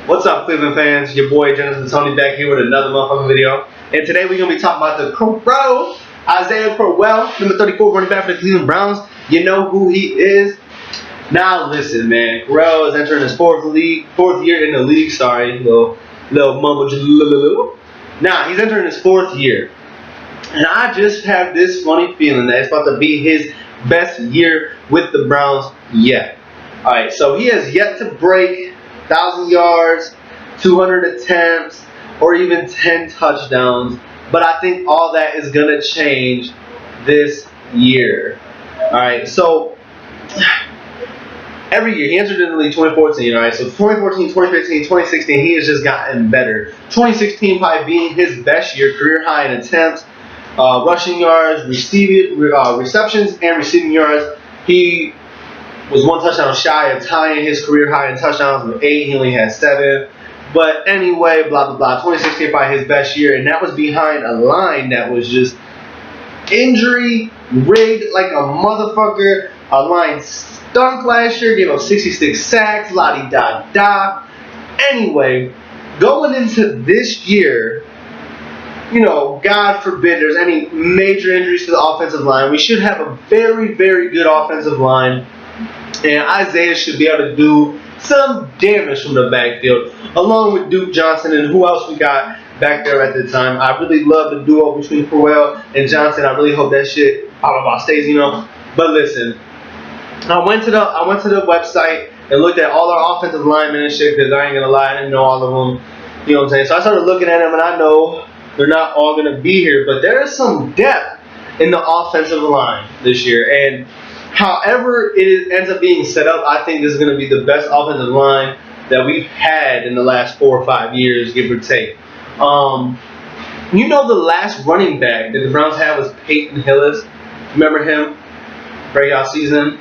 What's up, Cleveland fans? Your boy Jonathan Tony back here with another motherfucking video. And today we're going to be talking about the Crowell, Isaiah Crowell, number 34 running back for the Cleveland Browns. You know who he is. Now listen, man. Crowell is entering his fourth year in the league. Sorry, little mumble. Now he's entering his fourth year. And I just have this funny feeling that it's about to be his best year with the Browns yet. Alright, so he has yet to break 1,000 yards, 200 attempts, or even 10 touchdowns. But I think all that is going to change this year. Alright, so every year, he entered in the league 2014, alright? So 2014, 2015, 2016, he has just gotten better. 2016 probably being his best year, career high in attempts, rushing yards, receptions, and receiving yards. He was one touchdown shy of tying his career high in touchdowns with 8. He only had 7. But anyway, blah, blah, blah. 2016 probably his best year, and that was behind a line that was just injury rigged like a motherfucker. A line stunk last year, gave up 66 sacks, la-di-da-da. Anyway, going into this year, you know, God forbid there's any major injuries to the offensive line, we should have a very, very good offensive line. And Isaiah should be able to do some damage from the backfield, along with Duke Johnson and who else we got back there at the time. I really love the duo between Crowell and Johnson. I really hope that shit stays, you know. But listen, I went to the website and looked at all our offensive linemen and shit, because I ain't gonna lie, I didn't know all of them. You know what I'm saying? So I started looking at them, and I know they're not all gonna be here, but there is some depth in the offensive line this year. And however it ends up being set up, I think this is going to be the best offensive line that we've had in the last 4 or 5 years, give or take. You know, the last running back that the Browns had was Peyton Hillis. Remember him? Breakout season,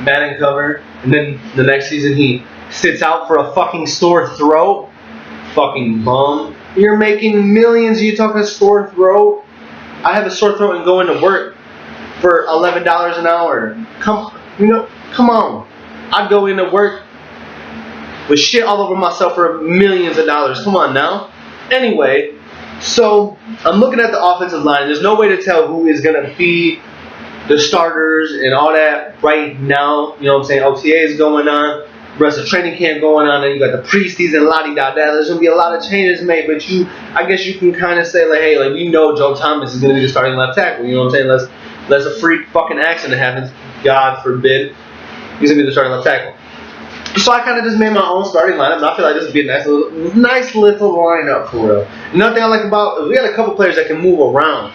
Madden cover, and then the next season he sits out for a fucking sore throat. Fucking bum. You're making millions, you talking sore throat? I have a sore throat and going to work for $11 an hour. Come on. I'd go into work with shit all over myself for millions of dollars. Come on now. Anyway, so I'm looking at the offensive line. There's no way to tell who is going to be the starters and all that right now. You know what I'm saying? OTA is going on. Rest of training camp going on, and you got the preseason, la-di-da-da. There's going to be a lot of changes made, but I guess you can kind of say, like, hey, like, we know Joe Thomas is going to be the starting left tackle. You know what I'm saying? Unless a freak fucking accident happens, God forbid, he's going to be the starting left tackle. So I kind of just made my own starting lineup, and I feel like this would be a nice little lineup for real. Another thing I like about it, we got a couple players that can move around.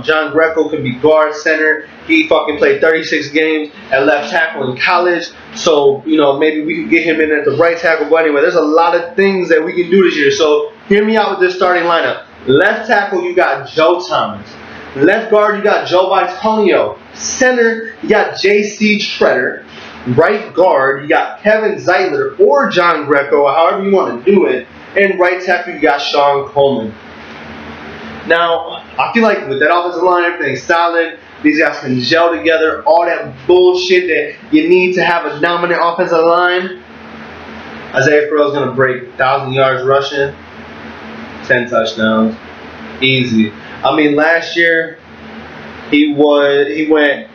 John Greco can be guard, center. He fucking played 36 games at left tackle in college. So, you know, maybe we could get him in at the right tackle. But anyway, there's a lot of things that we can do this year. So hear me out with this starting lineup. Left tackle, you got Joe Thomas. Left guard, you got Joe Bitonio. Center, you got J.C. Treader. Right guard, you got Kevin Zeitler or John Greco, however you want to do it. And right tackle, you got Sean Coleman. Now, I feel like with that offensive line, everything's solid. These guys can gel together. All that bullshit that you need to have a dominant offensive line. Isaiah Crowell is going to break 1,000 yards rushing, 10 touchdowns. Easy. I mean, last year, he went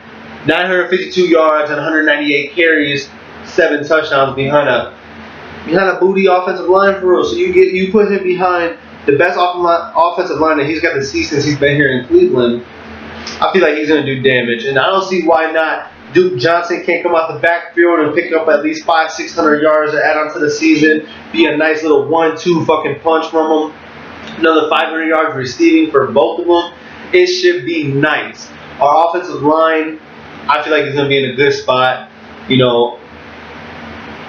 952 yards and 198 carries, 7 touchdowns behind a booty offensive line for real. So you put him behind the best offensive line that he's got to see since he's been here in Cleveland. I feel like he's going to do damage. And I don't see why not. Duke Johnson can't come out the backfield and pick up at least 500-600 yards to add on to the season. Be a nice little 1-2 fucking punch from him. Another 500 yards receiving for both of them. It should be nice. Our offensive line, I feel like it's going to be in a good spot. You know,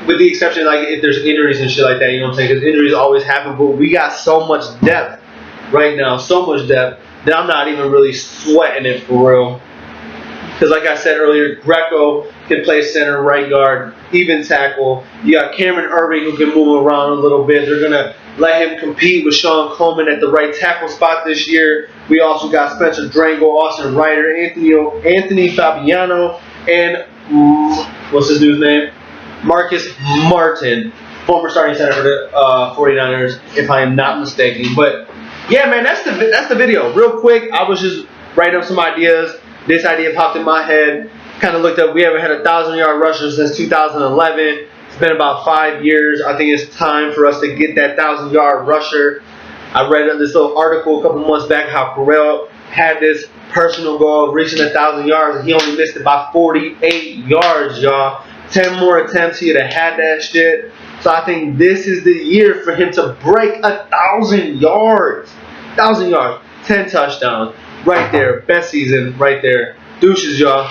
with the exception, like, if there's injuries and shit like that, you know what I'm saying? Because injuries always happen, but we got so much depth right now, so much depth, that I'm not even really sweating it for real. Because like I said earlier, Greco can play center, right guard, even tackle. You got Cameron Irving who can move around a little bit. They're going to let him compete with Sean Coleman at the right tackle spot this year. We also got Spencer Drango, Austin Ryder, Anthony Fabiano, and what's his dude's name? Marcus Martin former starting center for the 49ers, if I am not mistaken. But yeah, man, that's the video. Real quick, I was just writing up some ideas. This idea popped in my head. Kind of looked up. We haven't had a 1,000-yard rusher since 2011. It's been about 5 years. I think it's time for us to get that 1,000-yard rusher. I read this little article a couple months back how Crowell had this personal goal of reaching 1,000 yards, and he only missed it by 48 yards, y'all. 10 more attempts, he'd have had that shit. So I think this is the year for him to break 1,000 yards. 1,000 yards, 10 touchdowns, right there. Best season, right there. Douches, y'all.